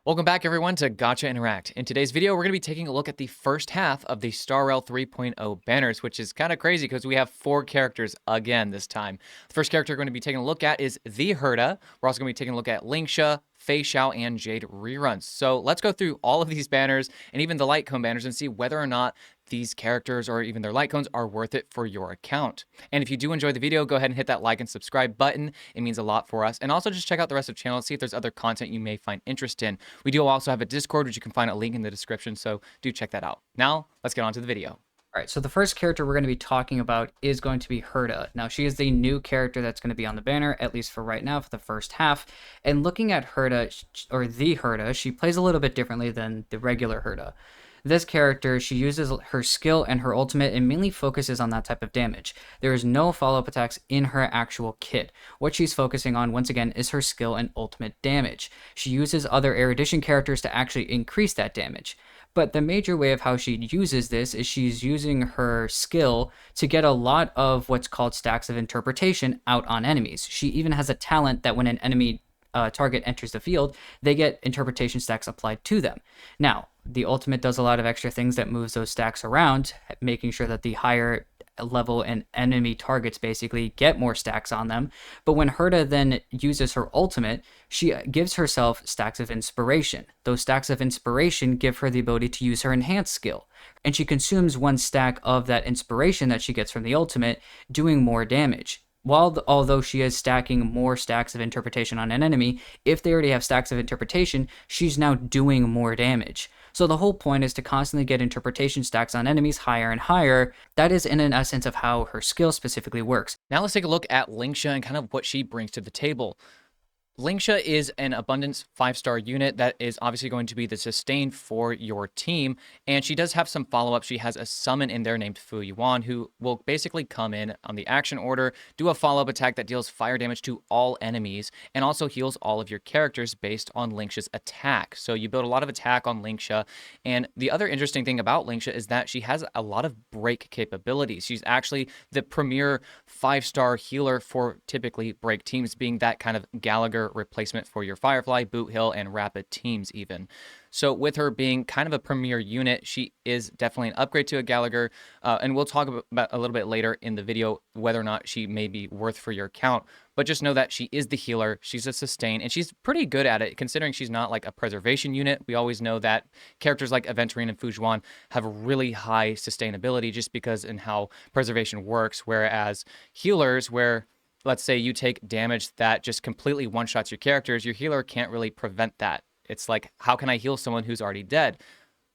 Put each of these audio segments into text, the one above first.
Welcome back everyone to Gotcha Interact. In today's video, we're going to be taking a look at the first half of the StarRel 3.0 banners, which is kind of crazy because we have 4 characters again this time. The first character we're going to be taking a look at is the Herta. We're also going to be taking a look at Lingsha, Feixiao, and Jade reruns. So let's go through all of these banners and even the Lightcone banners and see whether or not these characters or even their Lightcones are worth it for your account. And if you do enjoy the video, go ahead and hit that like and subscribe button. It means a lot for us. And also just check out the rest of the channel and see if there's other content you may find interest in. We do also have a Discord, which you can find a link in the description, so do check that out. Now, let's get on to the video. All right, so the first character we're going to be talking about is going to be Herta. Now, she is the new character that's going to be on the banner, at least for right now, for the first half. And looking at Herta, or the Herta, she plays a little bit differently than the regular Herta. This character, she uses her skill and her ultimate and mainly focuses on that type of damage. There is no follow-up attacks in her actual kit. What she's focusing on, once again, is her skill and ultimate damage. She uses other erudition characters to actually increase that damage. But the major way of how she uses this is she's using her skill to get a lot of what's called stacks of interpretation out on enemies. She even has a talent that when an enemy target enters the field, they get interpretation stacks applied to them. Now, the ultimate does a lot of extra things that moves those stacks around, making sure that the higher level and enemy targets basically get more stacks on them. But when Herta then uses her ultimate, she gives herself stacks of inspiration. Those stacks of inspiration give her the ability to use her enhanced skill. And she consumes 1 stack of that inspiration that she gets from the ultimate, doing more damage. Although she is stacking more stacks of interpretation on an enemy, if they already have stacks of interpretation, she's now doing more damage. So the whole point is to constantly get interpretation stacks on enemies higher and higher. That is in an essence of how her skill specifically works. Now let's take a look at Lingsha and kind of what she brings to the table. Lingsha is an abundance 5-star unit that is obviously going to be the sustain for your team, and she does have some follow-up. She has a summon in there named Fu Yuan, who will basically come in on the action order, do a follow-up attack that deals fire damage to all enemies, and also heals all of your characters based on Lingsha's attack. So you build a lot of attack on Lingsha, and the other interesting thing about Lingsha is that she has a lot of break capabilities. She's actually the premier 5-star healer for typically break teams, being that kind of Gallagher replacement for your Firefly, Boot Hill, and Rapid teams even. So with her being kind of a premier unit, she is definitely an upgrade to a Gallagher, and we'll talk about a little bit later in the video whether or not she may be worth for your account. But just know that she is the healer, she's a sustain, and she's pretty good at it considering she's not like a preservation unit. We always know that characters like Aventurine and Fu Yuan have really high sustainability just because in how preservation works, whereas healers, where let's say you take damage that just completely one-shots your characters, your healer can't really prevent that. It's like, how can I heal someone who's already dead?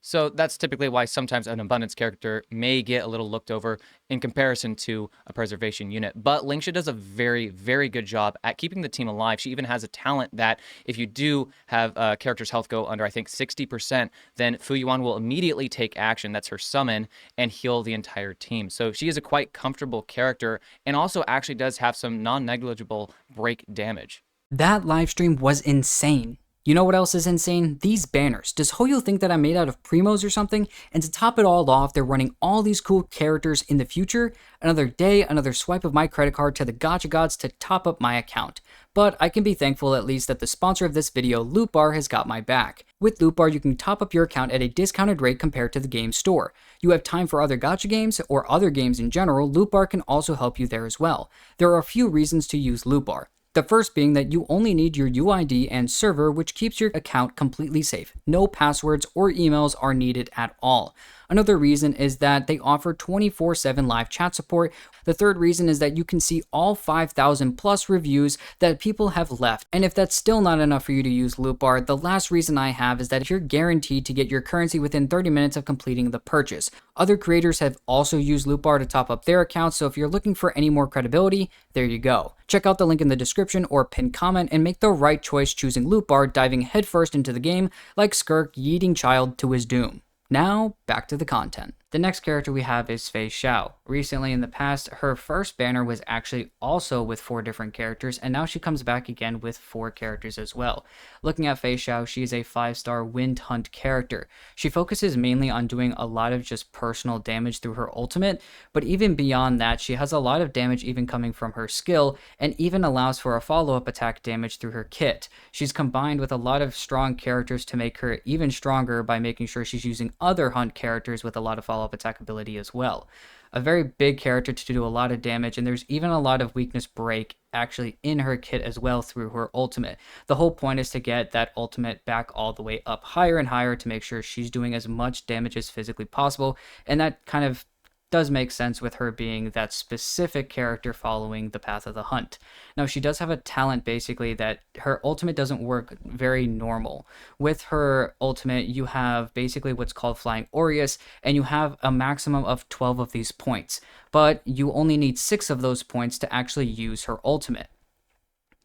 So that's typically why sometimes an abundance character may get a little looked over in comparison to a preservation unit. But Lingsha does a very, very good job at keeping the team alive. She even has a talent that if you do have a character's health go under, I think, 60%, then Fu Yuan will immediately take action, that's her summon, and heal the entire team. So she is a quite comfortable character and also actually does have some non-negligible break damage. That live stream was insane. You know what else is insane? These banners. Does Hoyo think that I'm made out of primos or something? And to top it all off, they're running all these cool characters in the future. Another day, another swipe of my credit card to the Gotcha Gods to top up my account. But I can be thankful at least that the sponsor of this video, Loot Bar, has got my back. With Loot Bar, you can top up your account at a discounted rate compared to the game store. You have time for other gacha games or other games in general, Loot Bar can also help you there as well. There are a few reasons to use Loot Bar. The first being that you only need your UID and server, which keeps your account completely safe. No passwords or emails are needed at all. Another reason is that they offer 24/7 live chat support. The third reason is that you can see all 5,000 plus reviews that people have left. And if that's still not enough for you to use Loot Bar, the last reason I have is that you're guaranteed to get your currency within 30 minutes of completing the purchase. Other creators have also used Loot Bar to top up their accounts, so if you're looking for any more credibility, there you go. Check out the link in the description or pinned comment and make the right choice choosing Loot Bar, diving headfirst into the game like Skirk yeeting child to his doom. Now, back back to the content. The next character we have is Feixiao. Recently in the past, her first banner was actually also with 4 different characters, and now she comes back again with 4 characters as well. Looking at Feixiao, she is a 5-star Wind Hunt character. She focuses mainly on doing a lot of just personal damage through her ultimate, but even beyond that, she has a lot of damage even coming from her skill, and even allows for a follow-up attack damage through her kit. She's combined with a lot of strong characters to make her even stronger by making sure she's using other Hunt characters with a lot of follow-up attack ability as well. A very big character to do a lot of damage, and there's even a lot of weakness break actually in her kit as well through her ultimate. The whole point is to get that ultimate back all the way up higher and higher to make sure she's doing as much damage as physically possible, and that kind of does make sense with her being that specific character following the path of the hunt. Now, she does have a talent basically that her ultimate doesn't work very normal. With her ultimate, you have basically what's called Flying Aureus, and you have a maximum of 12 of these points, but you only need 6 of those points to actually use her ultimate.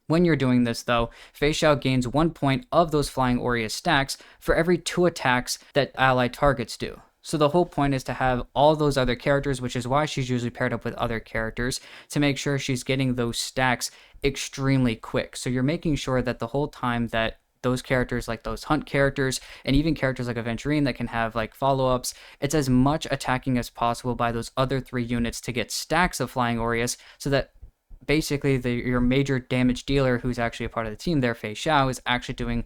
When you're doing this, though, Feixiao gains 1 point of those Flying Aureus stacks for every 2 attacks that ally targets do. So the whole point is to have all those other characters, which is why she's usually paired up with other characters, to make sure she's getting those stacks extremely quick. So you're making sure that the whole time that those characters, like those hunt characters, and even characters like Aventurine that can have like follow-ups, it's as much attacking as possible by those other 3 units to get stacks of Flying Aureus, so that basically your major damage dealer, who's actually a part of the team there, Feixiao, is actually doing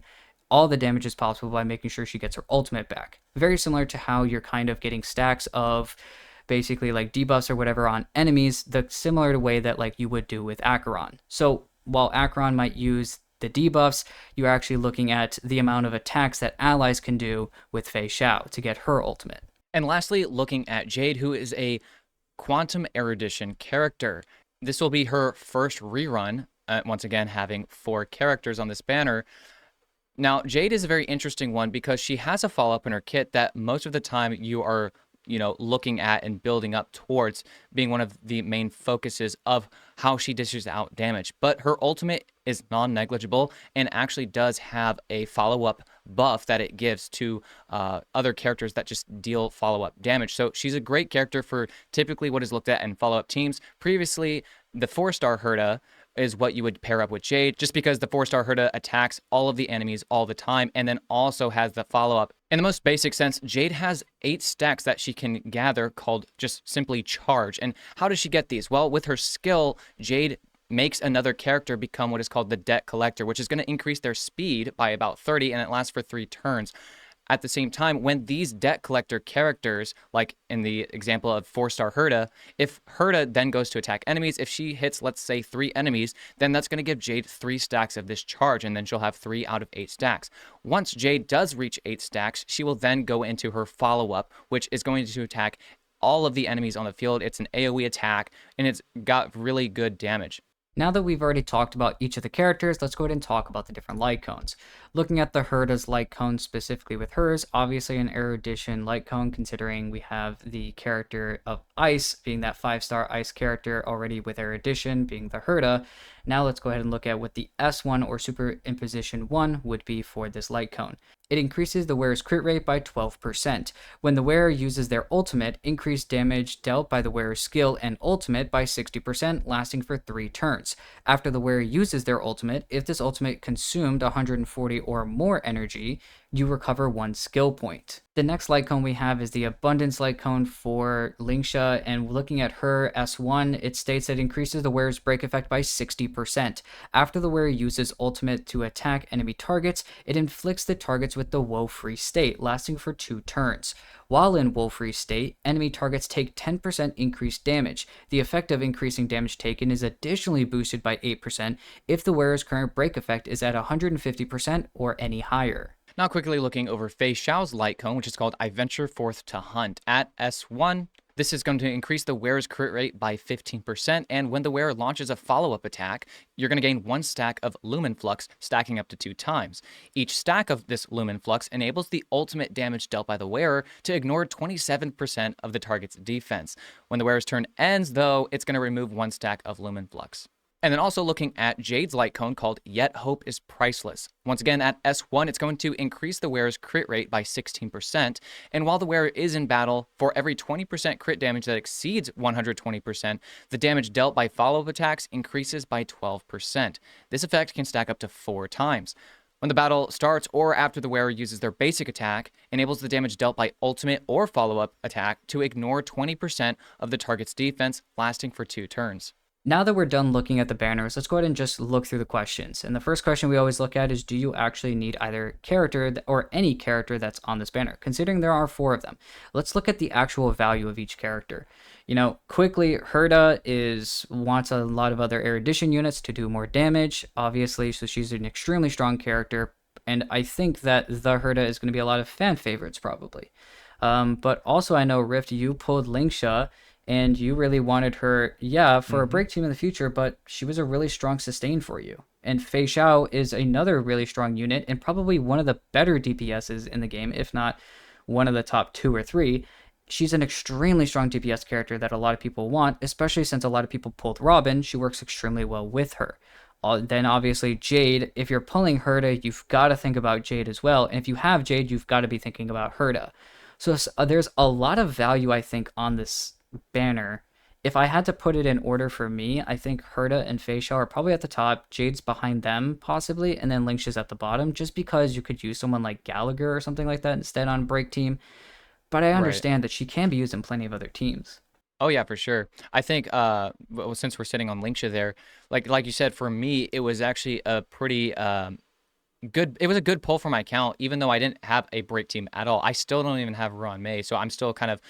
all the damage as possible by making sure she gets her ultimate back. Very similar to how you're kind of getting stacks of basically like debuffs or whatever on enemies, the similar to way that like you would do with Acheron. So while Acheron might use the debuffs, you're actually looking at the amount of attacks that allies can do with Feixiao to get her ultimate. And lastly, looking at Jade, who is a Quantum Erudition character. This will be her first rerun, once again having 4 characters on this banner. Now, Jade is a very interesting one because she has a follow-up in her kit that most of the time you are, looking at and building up towards being one of the main focuses of how she dishes out damage. But her ultimate is non-negligible and actually does have a follow-up buff that it gives to other characters that just deal follow-up damage. So she's a great character for typically what is looked at in follow-up teams. Previously, the 4-star Herta is what you would pair up with Jade, just because the 4-star Herta attacks all of the enemies all the time and then also has the follow-up. In the most basic sense, Jade has 8 stacks that she can gather called just simply charge. And how does she get these? Well, with her skill, Jade makes another character become what is called the debt collector, which is going to increase their speed by about 30, and it lasts for 3 turns. At the same time, when these debt collector characters, like in the example of 4-star Herta, if Herta then goes to attack enemies, if she hits, let's say, 3 enemies, then that's going to give Jade 3 stacks of this charge, and then she'll have 3 out of 8 stacks. Once Jade does reach 8 stacks, she will then go into her follow-up, which is going to attack all of the enemies on the field. It's an AoE attack, and it's got really good damage. Now that we've already talked about each of the characters, let's go ahead and talk about the different light cones. Looking at the Herta's light cone specifically with hers, obviously an erudition light cone, considering we have the character of Ice being that 5-star Ice character already with erudition being the Herta. Now let's go ahead and look at what the S1 or Superimposition 1 would be for this light cone. It increases the wearer's crit rate by 12%. When the wearer uses their ultimate, increased damage dealt by the wearer's skill and ultimate by 60%, lasting for 3 turns. After the wearer uses their ultimate, if this ultimate consumed 140 or more energy, you recover 1 skill point. The next light cone we have is the Abundance light cone for Lingsha, and looking at her S1, it states that it increases the wearer's break effect by 60%. After the wearer uses ultimate to attack enemy targets, it inflicts the targets with the woe-free state, lasting for 2 turns. While in woe-free state, enemy targets take 10% increased damage. The effect of increasing damage taken is additionally boosted by 8% if the wearer's current break effect is at 150% or any higher. Now quickly looking over Feixiao's light cone, which is called I Venture Forth to Hunt. At S1, this is going to increase the wearer's crit rate by 15%, and when the wearer launches a follow-up attack, you're going to gain 1 stack of Lumen Flux, stacking up to 2 times. Each stack of this Lumen Flux enables the ultimate damage dealt by the wearer to ignore 27% of the target's defense. When the wearer's turn ends, though, it's going to remove 1 stack of Lumen Flux. And then also looking at Jade's light cone called Yet Hope Is Priceless. Once again, at S1, it's going to increase the wearer's crit rate by 16%. And while the wearer is in battle, for every 20% crit damage that exceeds 120%, the damage dealt by follow-up attacks increases by 12%. This effect can stack up to 4 times. When the battle starts or after the wearer uses their basic attack, enables the damage dealt by ultimate or follow-up attack to ignore 20% of the target's defense, lasting for 2 turns. Now that we're done looking at the banners, let's go ahead and just look through the questions. And the first question we always look at is, do you actually need either character or any character that's on this banner? Considering there are 4 of them, let's look at the actual value of each character. Quickly, Herta wants a lot of other erudition units to do more damage, obviously, so she's an extremely strong character, and I think that the Herta is going to be a lot of fan favorites, probably. But also, I know, Rift, you pulled Lingsha, and you really wanted her, for a break team in the future, but she was a really strong sustain for you. And Feixiao is another really strong unit, and probably one of the better DPSs in the game, if not one of the top 2 or 3. She's an extremely strong DPS character that a lot of people want, especially since a lot of people pulled Robin. She works extremely well with her. Then obviously Jade, if you're pulling Herta, you've got to think about Jade as well. And if you have Jade, you've got to be thinking about Herta. So there's a lot of value, I think, on this banner. If I had to put it in order for me, I think Herta and Feixiao are probably at the top, Jade's behind them possibly, and then Lingsha's at the bottom, just because you could use someone like Gallagher or something like that instead on break team. But I understand that she can be used in plenty of other teams. Oh yeah, for sure. I think since we're sitting on Lingsha there, like you said, for me it was actually a pretty good. It was a good pull for my account, even though I didn't have a break team at all. I still don't even have her on May, so I'm still kind of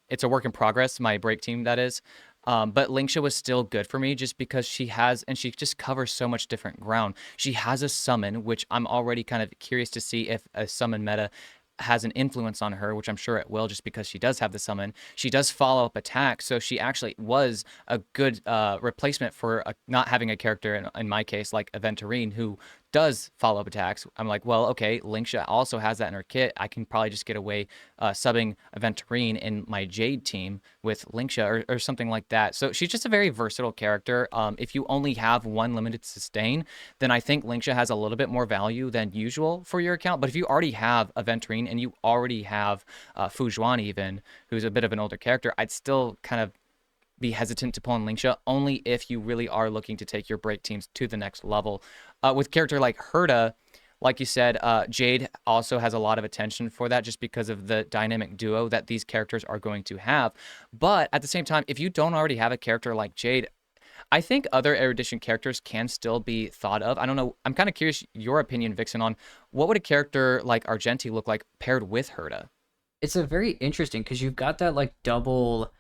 it's a work in progress. My break team, that is. But Lingsha was still good for me just because she just covers so much different ground. She has a summon, which I'm already kind of curious to see if a summon meta has an influence on her, which I'm sure it will, just because she does have the summon. She does follow up attack, so she actually was a good replacement for not having a character, in my case, like Aventurine, who does follow up attacks. I'm like, well, okay, Lingsha also has that in her kit. I can probably just get away subbing Aventurine in my Jade team with Lingsha or something like that. So she's just a very versatile character. If you only have one limited sustain, then I think Lingsha has a little bit more value than usual for your account. But if you already have Aventurine and you already have Fujuan even, who's a bit of an older character, I'd still kind of be hesitant to pull in Lingsha, only if you really are looking to take your break teams to the next level. With a character like Herta, like you said, Jade also has a lot of attention for that just because of the dynamic duo that these characters are going to have. But at the same time, if you don't already have a character like Jade, I think other erudition characters can still be thought of. I don't know. I'm kind of curious your opinion, Vixen, on what would a character like Argenti look like paired with Herta? It's a very interesting because you've got that like double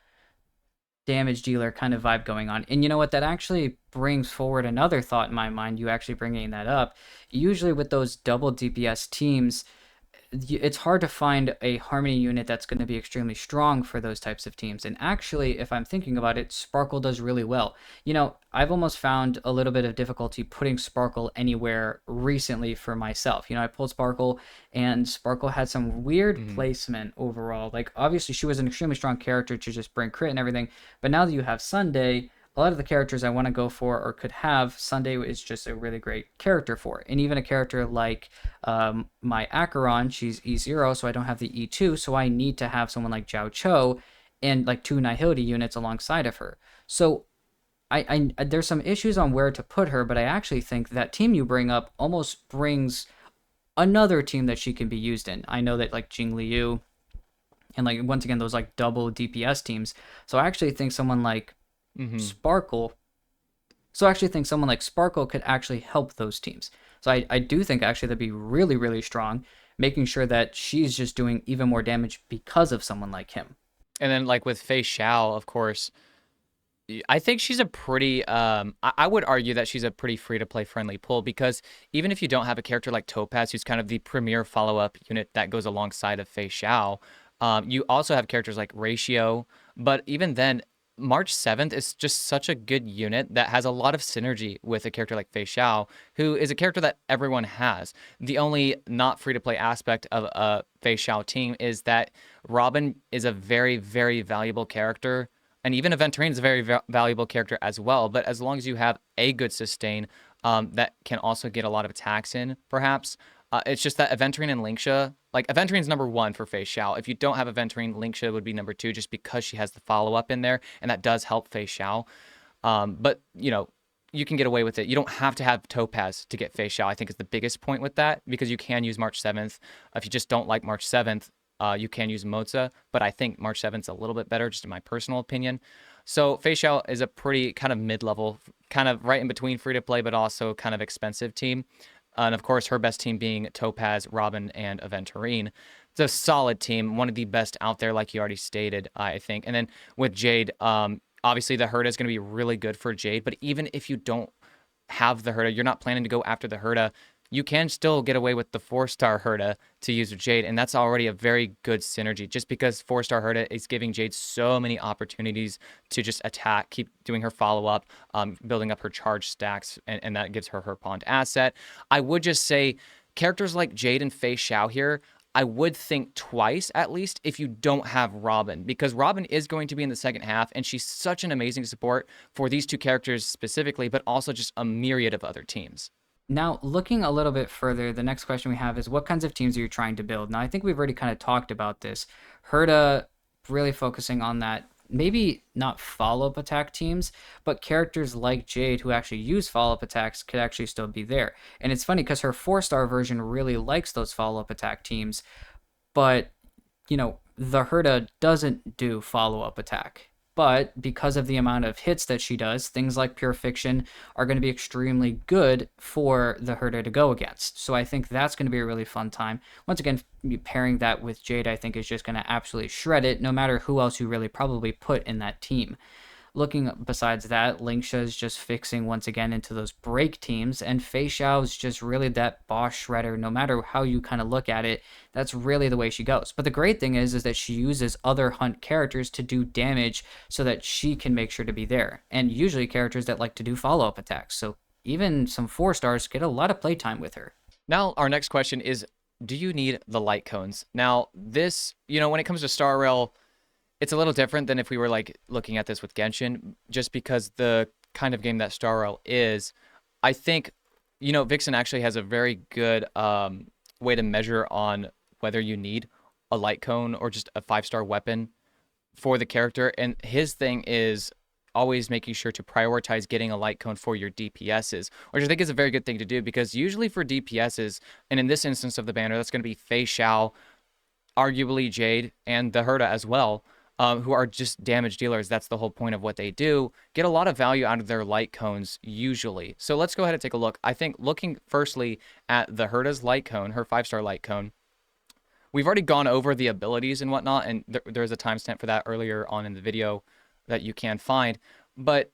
damage dealer kind of vibe going on. And you know what? That actually brings forward another thought in my mind. You actually bringing that up. Usually with those double DPS teams, it's hard to find a Harmony unit that's going to be extremely strong for those types of teams. And actually, if I'm thinking about it, Sparkle does really well. I've almost found a little bit of difficulty putting Sparkle anywhere recently for myself. I pulled Sparkle, and Sparkle had some weird placement overall. Like, obviously, she was an extremely strong character to just bring crit and everything. But now that you have Sunday, a lot of the characters I want to go for or could have, Sunday is just a really great character for. And even a character like my Acheron, she's E0, so I don't have the E2, so I need to have someone like Jiao Cho and like 2 Nihility units alongside of her. So I there's some issues on where to put her, but I actually think that team you bring up almost brings another team that she can be used in. I know that like Jing Liu and like once again those like double DPS teams. So I actually think someone like Sparkle. So I actually think someone like Sparkle could actually help those teams. So I do think actually that'd be really, really strong, making sure that she's just doing even more damage because of someone like him. And then like with Feixiao, of course, I think she's a pretty, I would argue that she's a pretty free-to-play friendly pull, because even if you don't have a character like Topaz, who's kind of the premier follow-up unit that goes alongside of Feixiao, you also have characters like Ratio, but even then, March 7th is just such a good unit that has a lot of synergy with a character like Feixiao, who is a character that everyone has. The only not free-to-play aspect of a Feixiao team is that Robin is a very, very valuable character and even Aventurine is a very valuable character as well. But as long as you have a good sustain that can also get a lot of attacks in, perhaps. It's just that Aventurine and Lingsha, like Aventurine's number 1 for Feixiao. If you don't have Aventurine, Lingsha would be number 2 just because she has the follow-up in there, and that does help Feixiao. But, you know, you can get away with it. You don't have to have Topaz to get Feixiao, I think is the biggest point with that, because you can use March 7th. If you just don't like March 7th, you can use Moza, but I think March 7th is a little bit better, just in my personal opinion. So Feixiao is a pretty kind of mid-level, kind of right in between free-to-play, but also kind of expensive team. And of course, her best team being Topaz, Robin, and Aventurine. It's a solid team, one of the best out there, like you already stated, I think. And then with Jade, obviously the Herta is going to be really good for Jade, but even if you don't have the Herta, you're not planning to go after the Herta, you can still get away with the 4-star Herta to use with Jade, and that's already a very good synergy, just because 4-star Herta is giving Jade so many opportunities to just attack, keep doing her follow-up, building up her charge stacks, and that gives her pawned asset. I would just say characters like Jade and Feixiao here, I would think twice, at least, if you don't have Robin, because Robin is going to be in the second half, and she's such an amazing support for these 2 characters specifically, but also just a myriad of other teams. Now, looking a little bit further, the next question we have is what kinds of teams are you trying to build? Now, I think we've already kind of talked about this. Herta really focusing on that, maybe not follow-up attack teams, but characters like Jade who actually use follow-up attacks could actually still be there. And it's funny because her 4-star version really likes those follow-up attack teams, but, you know, the Herta doesn't do follow-up attack. But because of the amount of hits that she does, things like Pure Fiction are going to be extremely good for the Herta to go against. So I think that's going to be a really fun time. Once again, pairing that with Jade, I think is just going to absolutely shred it, no matter who else you really probably put in that team. Looking besides that, Lingsha is just fixing once again into those break teams, and Feixiao is just really that boss shredder. No matter how you kind of look at it, that's really the way she goes. But the great thing is that she uses other hunt characters to do damage so that she can make sure to be there. And usually characters that like to do follow-up attacks. So even some 4-stars get a lot of playtime with her. Now, our next question is, do you need the light cones? Now, this, you know, when it comes to Star Rail, it's a little different than if we were like looking at this with Genshin, just because the kind of game that Star Rail is. I think, you know, Vixen actually has a very good way to measure on whether you need a light cone or just a 5-star weapon for the character. And his thing is always making sure to prioritize getting a light cone for your DPSs, which I think is a very good thing to do, because usually for DPSs, and in this instance of the banner, that's going to be Feixiao, arguably Jade, and the Herta as well. Who are just damage dealers. That's the whole point of what they do. Get a lot of value out of their light cones, usually. So let's go ahead and take a look. I think looking firstly at the Herta's light cone, her 5-star light cone, we've already gone over the abilities and whatnot, and there's a timestamp for that earlier on in the video that you can find. But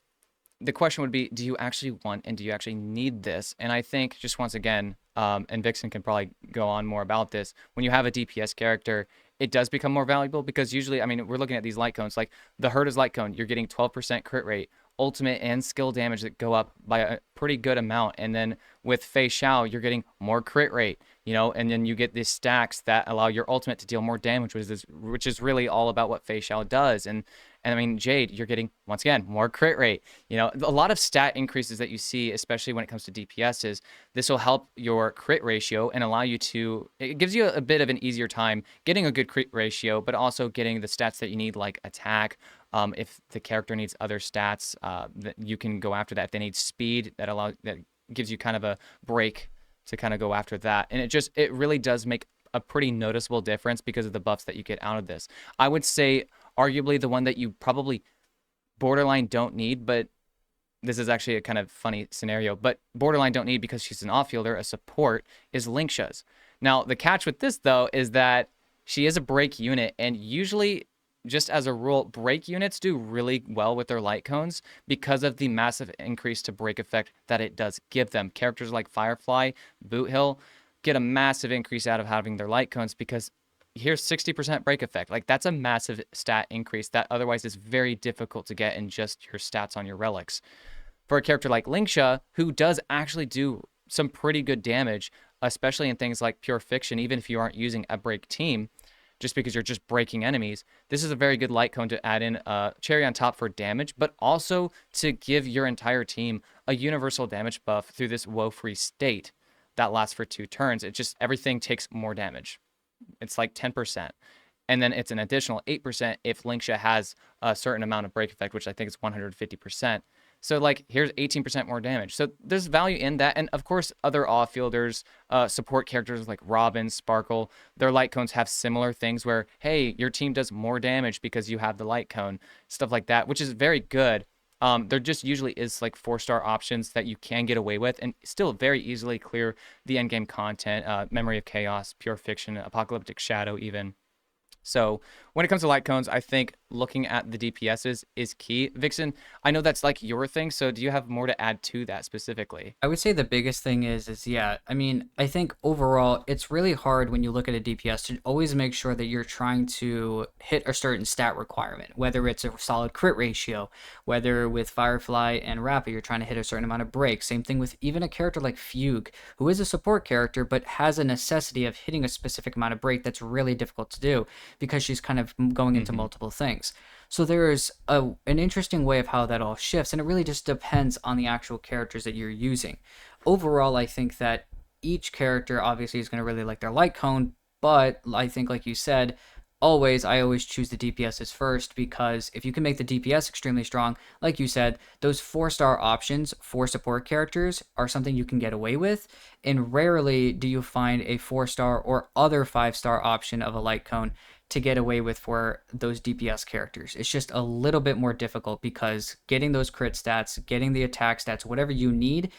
the question would be, do you actually want and do you actually need this? And I think, just once again, and Vixen can probably go on more about this, when you have a DPS character, it does become more valuable, because usually, I mean, we're looking at these light cones, like the Herta's light cone, you're getting 12% crit rate, ultimate and skill damage that go up by a pretty good amount. And then with Feixiao, you're getting more crit rate, you know, and then you get these stacks that allow your ultimate to deal more damage, which is really all about what Feixiao does. And I mean, Jade, you're getting, once again, more crit rate. You know, a lot of stat increases that you see, especially when it comes to DPSs, this will help your crit ratio and allow you to, it gives you a bit of an easier time getting a good crit ratio, but also getting the stats that you need, like attack. If the character needs other stats, that you can go after that. If they need speed, that gives you kind of a break to kind of go after that. And it really does make a pretty noticeable difference because of the buffs that you get out of this. I would say arguably the one that you probably borderline don't need, but this is actually a kind of funny scenario, but borderline don't need because she's an off-fielder, a support, is Lingsha's. Now, the catch with this, though, is that she is a break unit, and usually, just as a rule, break units do really well with their light cones because of the massive increase to break effect that it does give them. Characters like Firefly, Boot Hill get a massive increase out of having their light cones, because here's 60% break effect. Like, that's a massive stat increase that otherwise is very difficult to get in just your stats on your relics. For a character like Lingsha, who does actually do some pretty good damage, especially in things like Pure Fiction, even if you aren't using a break team, just because you're just breaking enemies. This is a very good light cone to add in a cherry on top for damage, but also to give your entire team a universal damage buff through this woe-free state that lasts for 2 turns. It just everything takes more damage. It's like 10%. And then it's an additional 8% if Lingsha has a certain amount of break effect, which I think is 150%. So like here's 18% more damage. So there's value in that. And of course, other off-fielders, support characters like Robin, Sparkle, their light cones have similar things where, hey, your team does more damage because you have the light cone, stuff like that, which is very good. There just usually is like 4-star options that you can get away with and still very easily clear the endgame content, Memory of Chaos, Pure Fiction, Apocalyptic Shadow even. So when it comes to light cones, I think looking at the DPSs is key. Vixen, I know that's like your thing, so do you have more to add to that specifically? I would say the biggest thing is yeah, I mean, I think overall it's really hard when you look at a DPS to always make sure that you're trying to hit a certain stat requirement, whether it's a solid crit ratio, whether with Firefly and Rappa you're trying to hit a certain amount of break. Same thing with even a character like Fugue, who is a support character but has a necessity of hitting a specific amount of break that's really difficult to do because she's kind of going into multiple things. So there's an interesting way of how that all shifts, and it really just depends on the actual characters that you're using. Overall, I think that each character obviously is going to really like their light cone, but I think, like you said, I always choose the DPSs first, because if you can make the DPS extremely strong, like you said, those 4-star options for support characters are something you can get away with, and rarely do you find a 4-star or other 5-star option of a light cone to get away with for those DPS characters. It's just a little bit more difficult because getting those crit stats, getting the attack stats, whatever you need,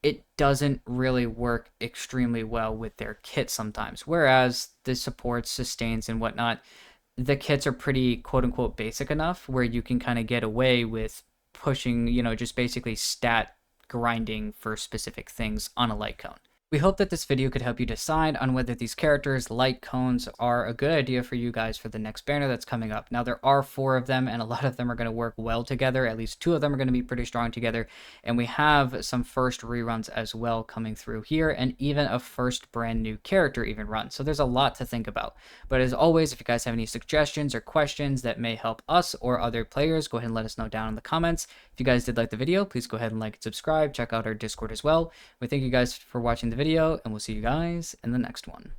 it doesn't really work extremely well with their kits sometimes. Whereas the supports, sustains, and whatnot, the kits are pretty quote unquote basic enough where you can kind of get away with pushing, just basically stat grinding for specific things on a light cone. We hope that this video could help you decide on whether these characters, light cones, are a good idea for you guys for the next banner that's coming up. Now, there are 4 of them, and a lot of them are going to work well together. At least 2 of them are going to be pretty strong together. And we have some first reruns as well coming through here, and even a first brand new character even run. So there's a lot to think about. But as always, if you guys have any suggestions or questions that may help us or other players, go ahead and let us know down in the comments. If you guys did like the video, please go ahead and like and subscribe. Check out our Discord as well. We thank you guys for watching the video, and we'll see you guys in the next one.